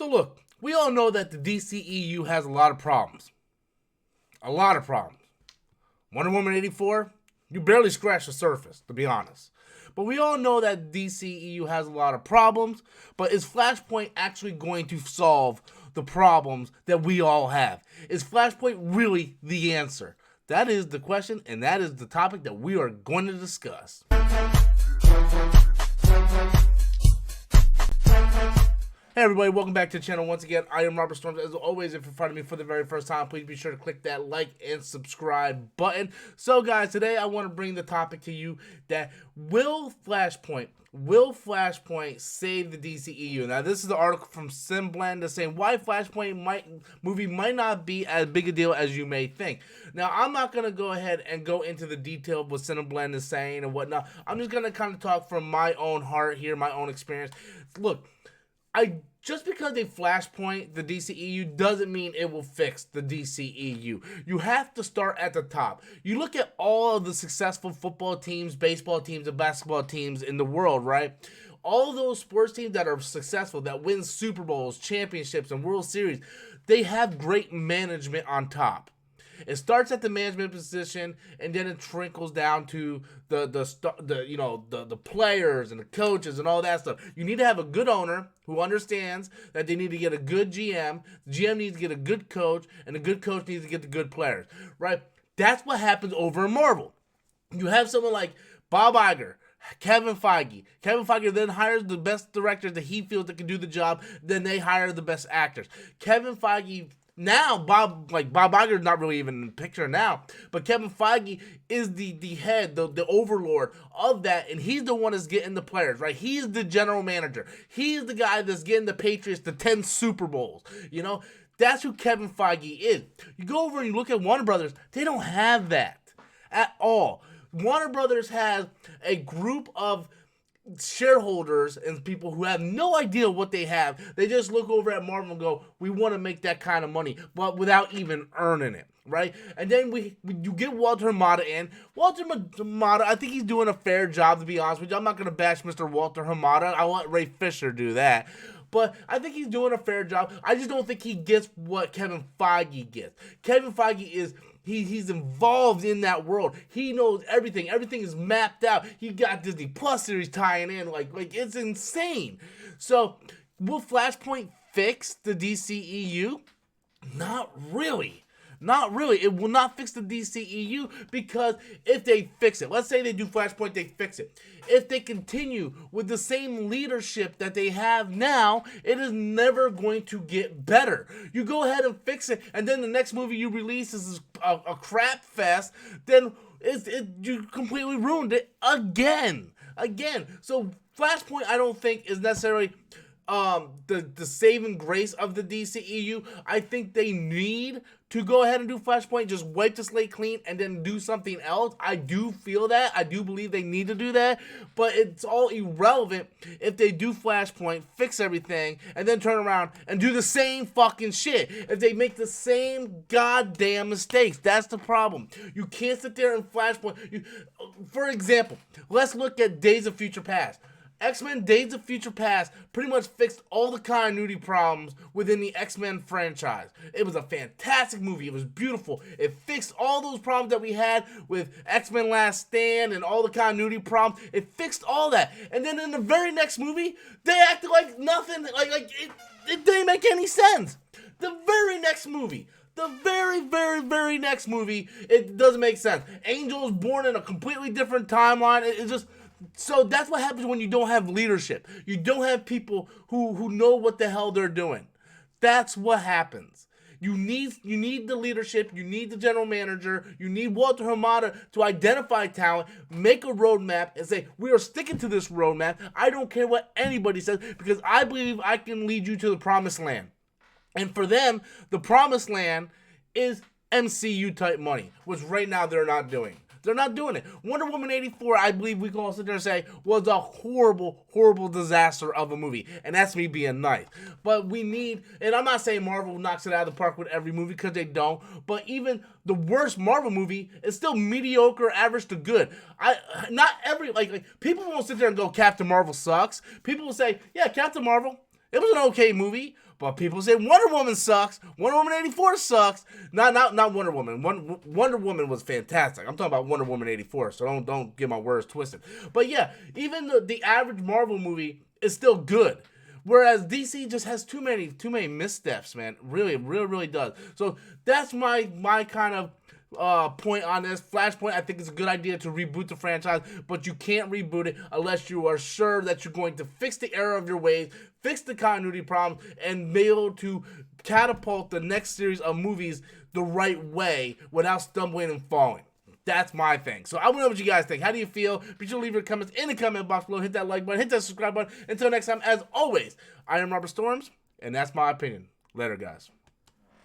So look, we all know that the DCEU has a lot of problems. A lot of problems. Wonder Woman 84, you barely scratched the surface, to be honest. But we all know that DCEU has a lot of problems, but is Flashpoint actually going to solve the problems that we all have? Is Flashpoint really the answer? That is the question, and that is the topic that we are going to discuss. Hey everybody, welcome back to the channel. Once again, I am Robert Storms. As always, if you're finding me for the very first time, please be sure to click that like and subscribe button. So guys, today I want to bring the topic to you that will Flashpoint save the DCEU? Now this is the article from Simblend that's saying why Flashpoint movie might not be as big a deal as you may think. Now I'm not going to go ahead and go into the detail of what Simblend is saying and whatnot. I'm just going to kind of talk from my own heart here, my own experience. Look, just because they Flashpoint the DCEU doesn't mean it will fix the DCEU. You have to start at the top. You look at all of the successful football teams, baseball teams, and basketball teams in the world, right? All those sports teams that are successful, that win Super Bowls, championships, and World Series, they have great management on top. It starts at the management position, and then it trickles down to the players and the coaches and all that stuff. You need to have a good owner who understands that they need to get a good GM. The GM needs to get a good coach, and the good coach needs to get the good players, right? That's what happens over in Marvel. You have someone like Bob Iger, Kevin Feige. Kevin Feige then hires the best directors that he feels that can do the job. Then they hire the best actors. Kevin Feige. Now, Bob Iger's not really even in the picture now, but Kevin Feige is the head, the overlord of that, and he's the one that's getting the players, right? He's the general manager. He's the guy that's getting the Patriots to 10 Super Bowls, you know? That's who Kevin Feige is. You go over and you look at Warner Brothers, they don't have that at all. Warner Brothers has a group of shareholders and people who have no idea what they have. They just look over at Marvel and go, we want to make that kind of money, but without even earning it, right? And then you get Walter Hamada in. Walter Hamada, I think he's doing a fair job, to be honest with you. I'm not going to bash Mr. Walter Hamada. I want Ray Fisher to do that. But I think he's doing a fair job. I just don't think he gets what Kevin Feige gets. Kevin Feige is... He's involved in that world. He knows everything. Everything is mapped out. He got Disney Plus series tying in. Like it's insane. So, will Flashpoint fix the DCEU? Not really. Not really. It will not fix the DCEU because if they fix it, let's say they do Flashpoint, they fix it. If they continue with the same leadership that they have now, it is never going to get better. You go ahead and fix it, and then the next movie you release is a crap fest, then you completely ruined it again. So Flashpoint, I don't think is necessarily the saving grace of the DCEU. I think they need to go ahead and do Flashpoint, just wipe the slate clean and then do something else. I do feel that. I do believe they need to do that, but it's all irrelevant if they do Flashpoint, fix everything, and then turn around and do the same fucking shit. If they make the same goddamn mistakes, that's the problem. You can't sit there and Flashpoint. For example, let's look at Days of Future Past. X-Men Days of Future Past pretty much fixed all the continuity problems within the X-Men franchise. It was a fantastic movie. It was beautiful. It fixed all those problems that we had with X-Men Last Stand and all the continuity problems. It fixed all that. And then in the very next movie, they acted like nothing, like it didn't make any sense. The very next movie. The very next movie, it doesn't make sense. Angel is born in a completely different timeline. It's just... So that's what happens when you don't have leadership. You don't have people who know what the hell they're doing. That's what happens. You need the leadership. You need the general manager. You need Walter Hamada to identify talent, make a roadmap, and say, we are sticking to this roadmap. I don't care what anybody says because I believe I can lead you to the promised land. And for them, the promised land is MCU type money, which right now they're not doing. They're not doing it. Wonder Woman 84, I believe we can all sit there and say, was a horrible, horrible disaster of a movie. And that's me being nice. But we need, and I'm not saying Marvel knocks it out of the park with every movie, because they don't. But even the worst Marvel movie is still mediocre, average to good. Not every, like people won't sit there and go, Captain Marvel sucks. People will say, yeah, Captain Marvel, it was an okay movie. But people say Wonder Woman sucks. Wonder Woman 84 sucks. Not Wonder Woman. Wonder Woman was fantastic. I'm talking about Wonder Woman 84. So don't get my words twisted. But yeah, even the average Marvel movie is still good. Whereas DC just has too many missteps, man. Really does. So that's my kind of point on this. Flashpoint, I think it's a good idea to reboot the franchise, but you can't reboot it unless you are sure that you're going to fix the error of your ways, fix the continuity problems, and be able to catapult the next series of movies the right way without stumbling and falling. That's my thing. So I want to know what you guys think. How do you feel? Be sure to leave your comments in the comment box below. Hit that like button. Hit that subscribe button. Until next time, as always, I am Robert Storms, and that's my opinion. Later, guys.